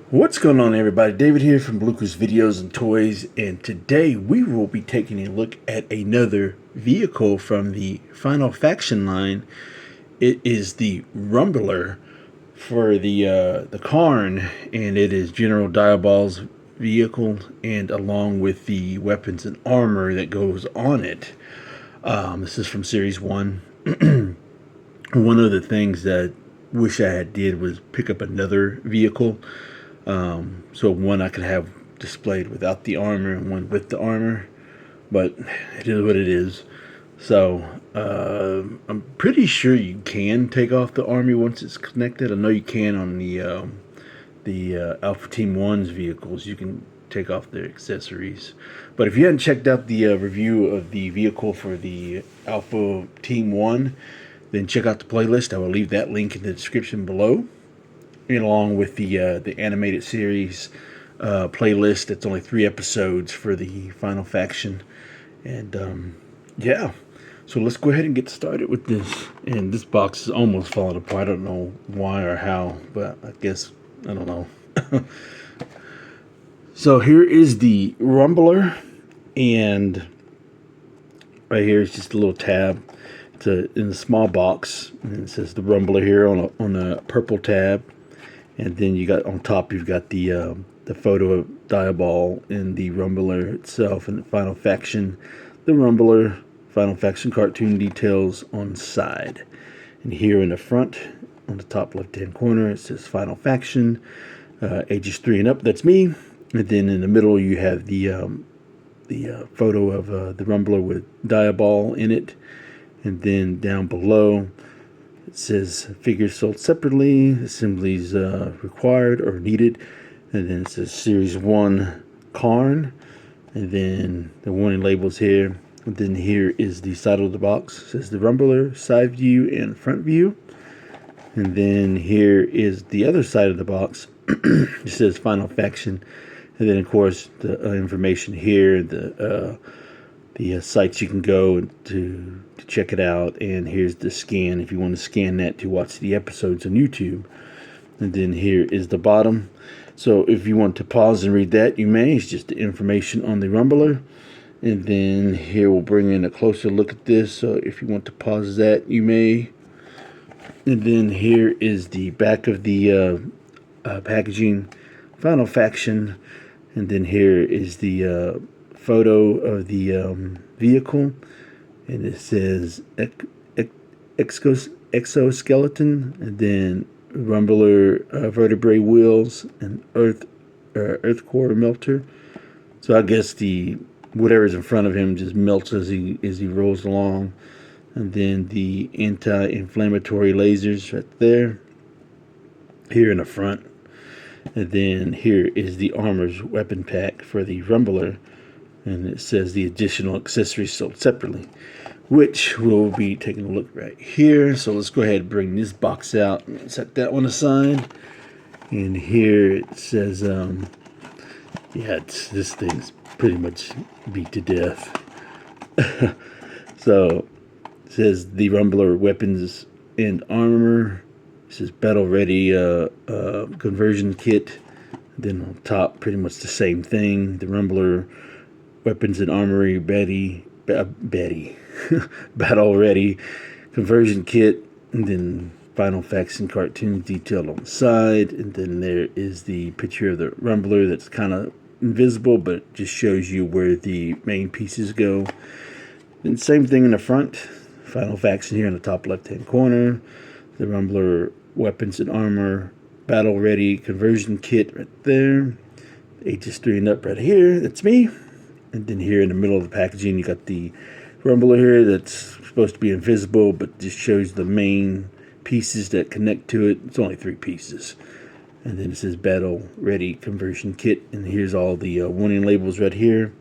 What's going on, everybody? David here from Bluckers Videos and Toys, and today we will be taking a look at another vehicle from the Final Faction line. It is the Rumbler for the Karn, and it is General Diabol's vehicle, and along with the weapons and armor that goes on it. This is from Series 1. One of the things that I wish I had did was pick up another vehicle. So one I could have displayed without the armor and one with the armor, but it is what it is. So I'm pretty sure you can take off the army once it's connected. I know you can on the Alpha Team 1's vehicles. You can take off their accessories. But if you hadn't checked out the review of the vehicle for the Alpha Team 1, then check out the playlist. I will leave that link in the description below, and along with the animated series playlist. It's only 3 episodes for the Final Faction. And yeah, so let's go ahead and get started with this. And this box is almost falling apart. I don't know why or how, but I guess, I don't know. So here is the Rumbler, and right here is just a little tab. It's in a small box, and it says the Rumbler here on a purple tab. And then you got on top, you've got the photo of Diabol and the Rumbler itself, and the Final Faction, the Rumbler, Final Faction cartoon details on the side. And here in the front, on the top left-hand corner, it says Final Faction, ages 3 and up. That's me. And then in the middle, you have the photo of the Rumbler with Diabol in it. And then down below, it says figures sold separately, assemblies required or needed. And then it says Series 1 Karn. And then the warning labels here. And then here is the side of the box. It says the Rumbler, side view and front view. And then here is the other side of the box. It says Final Faction. And then, of course, the information here, the sites you can go to check it out, and here's the scan if you want to scan that to watch the episodes on YouTube. And then here is the bottom. So if you want to pause and read that, you may. It's just the information on the Rumbler. And then here we'll bring in a closer look at this. So if you want to pause that, you may. And then here is the back of the packaging, Final Faction. And then here is the photo of the vehicle, and it says exoskeleton, and then Rumbler vertebrae wheels and earth core melter. So I guess the whatever's in front of him just melts as he rolls along. And then the anti-inflammatory lasers right there, here in the front. And then here is the armor's weapon pack for the Rumbler. And it says the additional accessories sold separately, which we'll be taking a look right here. So let's go ahead and bring this box out and set that one aside. And here it says, yeah, this thing's pretty much beat to death. So it says the Rumbler weapons and armor. It says battle ready conversion kit. Then on top, pretty much the same thing. The Rumbler weapons and armory battle ready conversion kit. And then Final Faction cartoons detailed on the side. And then there is the picture of the Rumbler that's kind of invisible, but just shows you where the main pieces go. And same thing in the front. Final Faction here in the top left-hand corner. The Rumbler weapons and armor battle ready conversion kit right there. Ages 3 and up right here. That's me. And then here in the middle of the packaging, you got the Rumbler here that's supposed to be invisible, but just shows the main pieces that connect to it. It's only 3 pieces. And then it says battle ready conversion kit. And here's all the warning labels right here.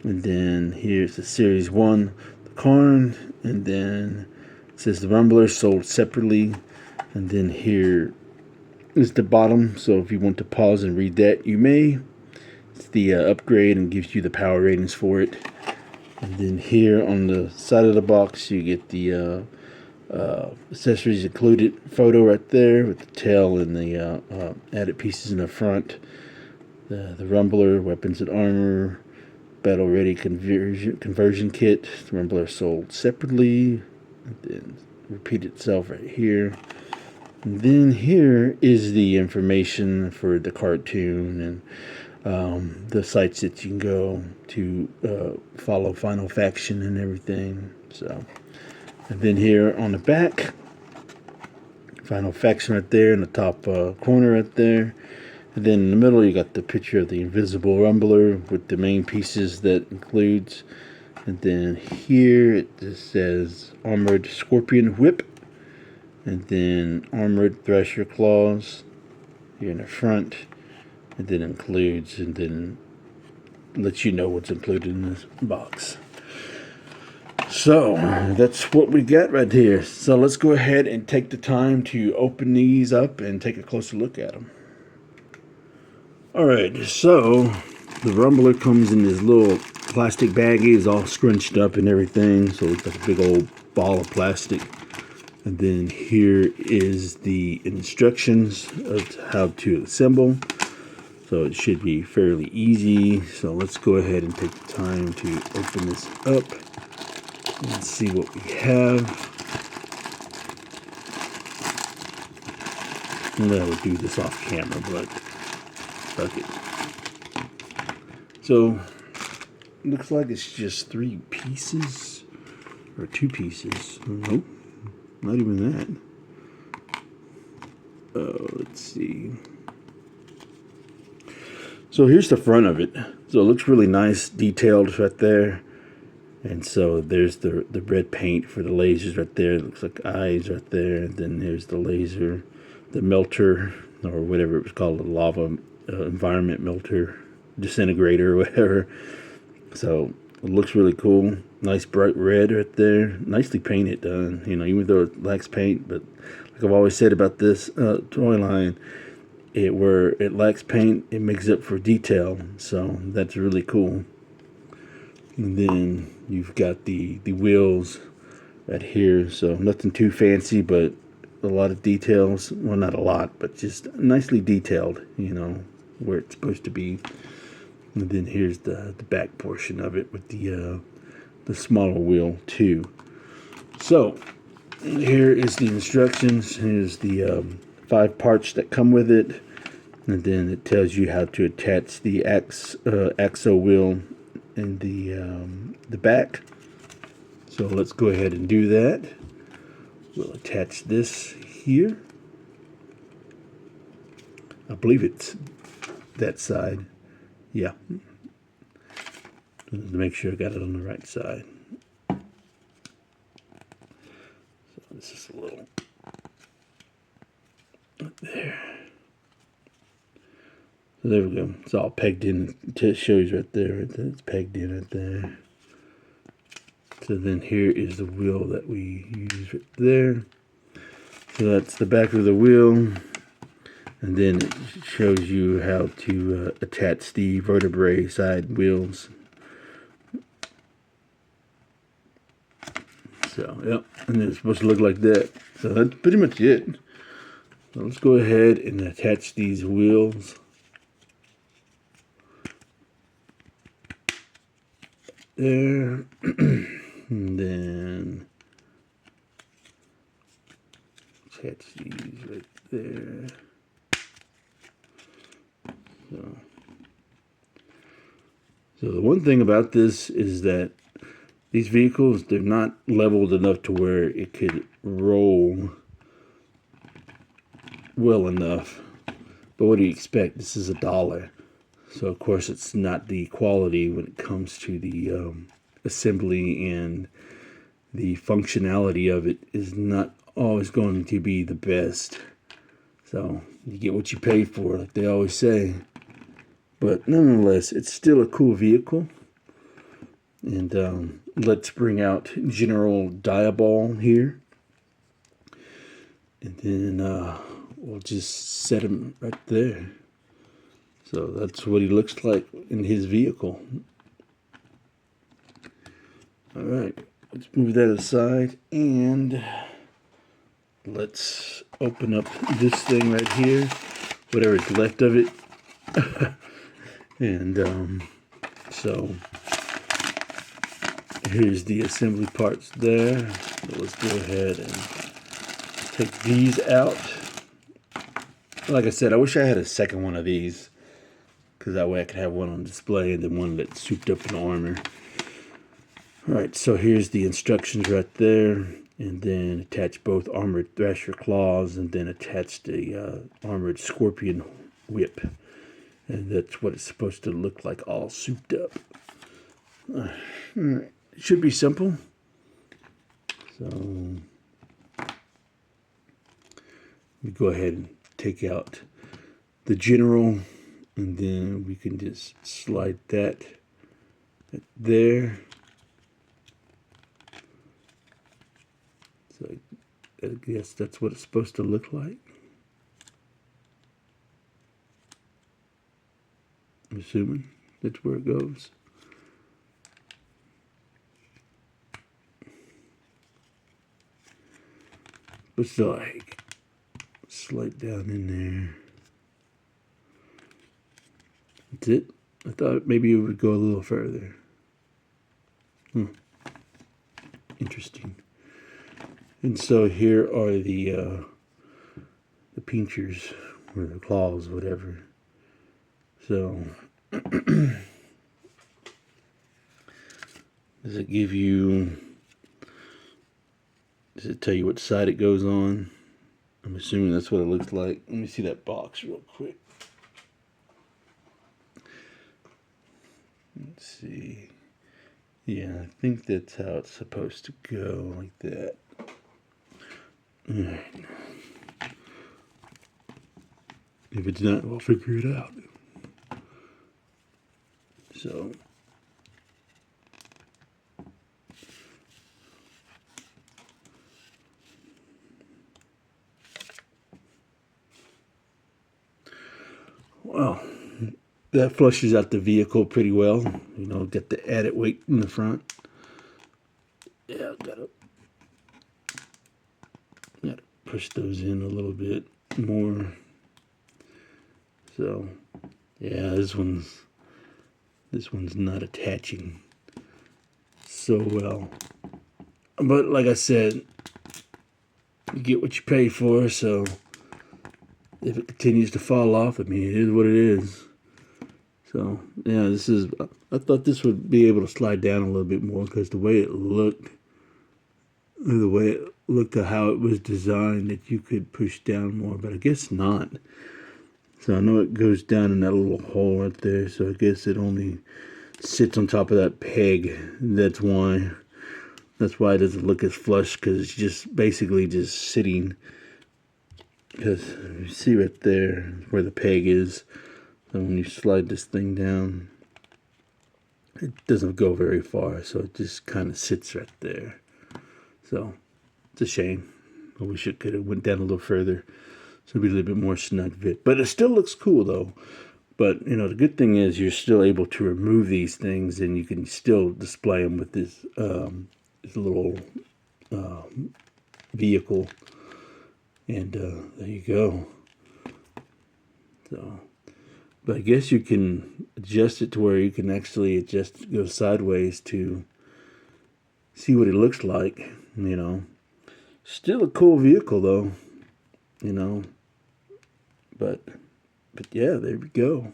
And then here's the Series 1, the Karn. And then it says the Rumbler sold separately. And then here is the bottom. So if you want to pause and read that, you may. It's the upgrade and gives you the power ratings for it. And then here on the side of the box, you get the Accessories included photo right there with the tail and the added pieces in the front. The rumbler, weapons and armor, battle ready conversion kit. The rumbler sold separately. And then repeat itself right here. And then here is the information for the cartoon and the sites that you can go to follow Final Faction and everything. So, and then here on the back, Final Faction right there in the top corner right there. And then in the middle, you got the picture of the invisible rumbler with the main pieces that includes. And then here it just says armored scorpion whip. And then armored thresher claws here in the front. And then includes, and then lets you know what's included in this box. So that's what we got right here. So let's go ahead and take the time to open these up and take a closer look at them. Alright, so the rumbler comes in this little plastic baggie. It's all scrunched up and everything, so it looks like a big old ball of plastic. And then here is the instructions of how to assemble. So it should be fairly easy. So let's go ahead and take the time to open this up and see what we have. And then I would do this off camera, but fuck it. So looks like it's just 3 pieces or 2 pieces. Nope, not even that. Let's see. So here's the front of it. So it looks really nice, detailed right there. And so there's the red paint for the lasers right there. It looks like eyes right there. And then there's the laser, the melter, or whatever it was called, the lava environment melter, disintegrator, or whatever. So it looks really cool. Nice bright red right there. Nicely painted, you know, even though it lacks paint. But like I've always said about this toy line, where it lacks paint, it makes up for detail. So that's really cool. And then you've got the wheels right here. So nothing too fancy, but a lot of details. Well, not a lot, but just nicely detailed, you know, where it's supposed to be. And then here's the back portion of it with the smaller wheel too. So here is the instructions. Here's the 5 parts that come with it. And then it tells you how to attach the axle wheel in the back. So let's go ahead and do that. We'll attach this here. I believe it's that side. Yeah. To make sure I got it on the right side. So this is a little up there. So there we go. It's all pegged in. It shows right there. It's pegged in right there. So then here is the wheel that we use right there. So that's the back of the wheel. And then it shows you how to attach the vertebrae side wheels. So, yep. And then it's supposed to look like that. So that's pretty much it. So let's go ahead and attach these wheels. There. And then attach these right there. So the one thing about this is that these vehicles, they're not leveled enough to where it could roll well enough. But what do you expect? This is $1. So of course it's not the quality when it comes to the assembly, and the functionality of it is not always going to be the best. So you get what you pay for, like they always say. But nonetheless, it's still a cool vehicle. And let's bring out General Diaball here. And then we'll just set him right there. So that's what he looks like in his vehicle. Alright, let's move that aside. And let's open up this thing right here, whatever's left of it. And so here's the assembly parts there. So let's go ahead and take these out. Like I said, I wish I had a second one of these, because that way I could have one on display and then one that's souped up in armor. Alright, so here's the instructions right there. And then attach both armored thrasher claws, and then attach the armored scorpion whip. And that's what it's supposed to look like, all souped up. It should be simple. So we go ahead and take out the general, and then we can just slide that there. So I guess that's what it's supposed to look like. I'm assuming that's where it goes. But still, like, slide down in there. That's it. I thought maybe it would go a little further. Interesting. And so here are the pinchers, or the claws, whatever. So does it give you, does it tell you what side it goes on? I'm assuming that's what it looks like. Let me see that box real quick. Let's see. Yeah, I think that's how it's supposed to go, like that. Alright. If it's not, we'll figure it out. So well, that flushes out the vehicle pretty well. You know, get the added weight in the front. Yeah, gotta push those in a little bit more. So yeah, this one's not attaching so well. But like I said, you get what you pay for, so if it continues to fall off, I mean, it is what it is. So yeah, I thought this would be able to slide down a little bit more, because the way it looked to how it was designed, that you could push down more, but I guess not. So I know it goes down in that little hole right there, so I guess it only sits on top of that peg. That's why it doesn't look as flush, because it's just basically just sitting. Because you see right there where the peg is, so when you slide this thing down, it doesn't go very far, so it just kind of sits right there. So it's a shame. I wish it could have went down a little further, so it'd be a little bit more snug fit. But it still looks cool though. But you know, the good thing is you're still able to remove these things, and you can still display them with this little vehicle. And there you go. So, but I guess you can adjust it to where you can actually go sideways to see what it looks like. You know, still a cool vehicle though. You know, but yeah, there we go.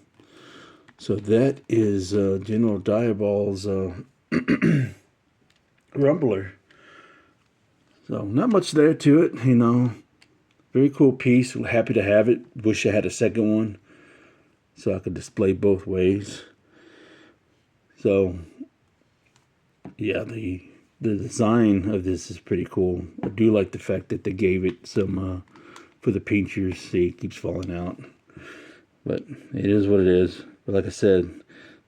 So that is General Diabol's Rumbler. So not much there to it, you know. Very cool piece. Happy to have it. Wish I had a second one, so I could display both ways. So yeah, the design of this is pretty cool. I do like the fact that they gave it some for the pinchers. See, it keeps falling out, but it is what it is. But like I said,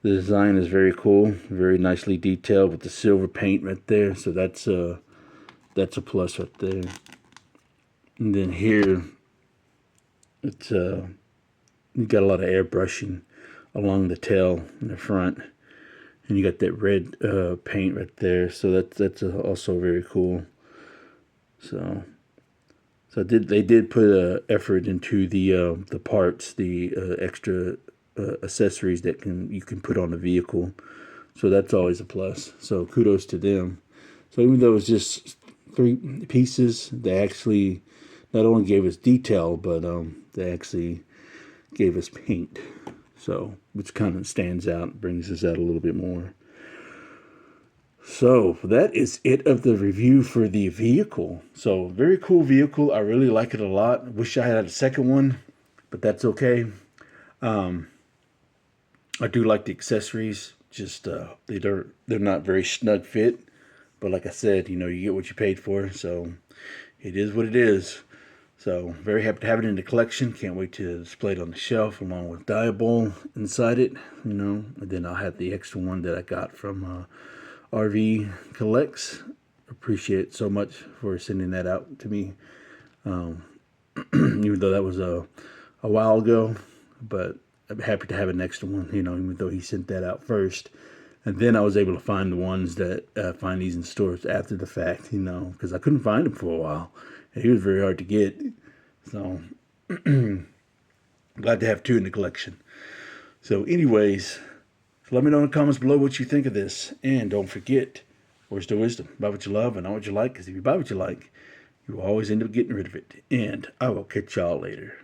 the design is very cool, very nicely detailed with the silver paint right there. So that's a plus right there. And then here, it's you got a lot of airbrushing along the tail in the front, and you got that red paint right there. So that's also very cool. So So they did put effort into the parts, the extra accessories that you can put on the vehicle. So that's always a plus. So kudos to them. So even though it was just 3 pieces, they actually not only gave us detail, but they actually gave us paint. So which kind of stands out, brings us out a little bit more. So that is it of the review for the vehicle. So very cool vehicle. I really like it a lot. Wish I had a second one, but that's okay. I do like the accessories. Just they're not very snug fit, but like I said, you get what you paid for. So it is what it is. So very happy to have it in the collection. Can't wait to display it on the shelf along with Diabol inside it. And then I'll have the extra one that I got from RV Collects. Appreciate it so much for sending that out to me. Even though that was a while ago, but I'm happy to have an extra one, even though he sent that out first. And then I was able to find the ones that find these in stores after the fact, because I couldn't find them for a while. And he was very hard to get. So, glad to have 2 in the collection. So anyways, let me know in the comments below what you think of this. And don't forget, where's the wisdom? Buy what you love and not what you like. Because if you buy what you like, you will always end up getting rid of it. And I will catch y'all later.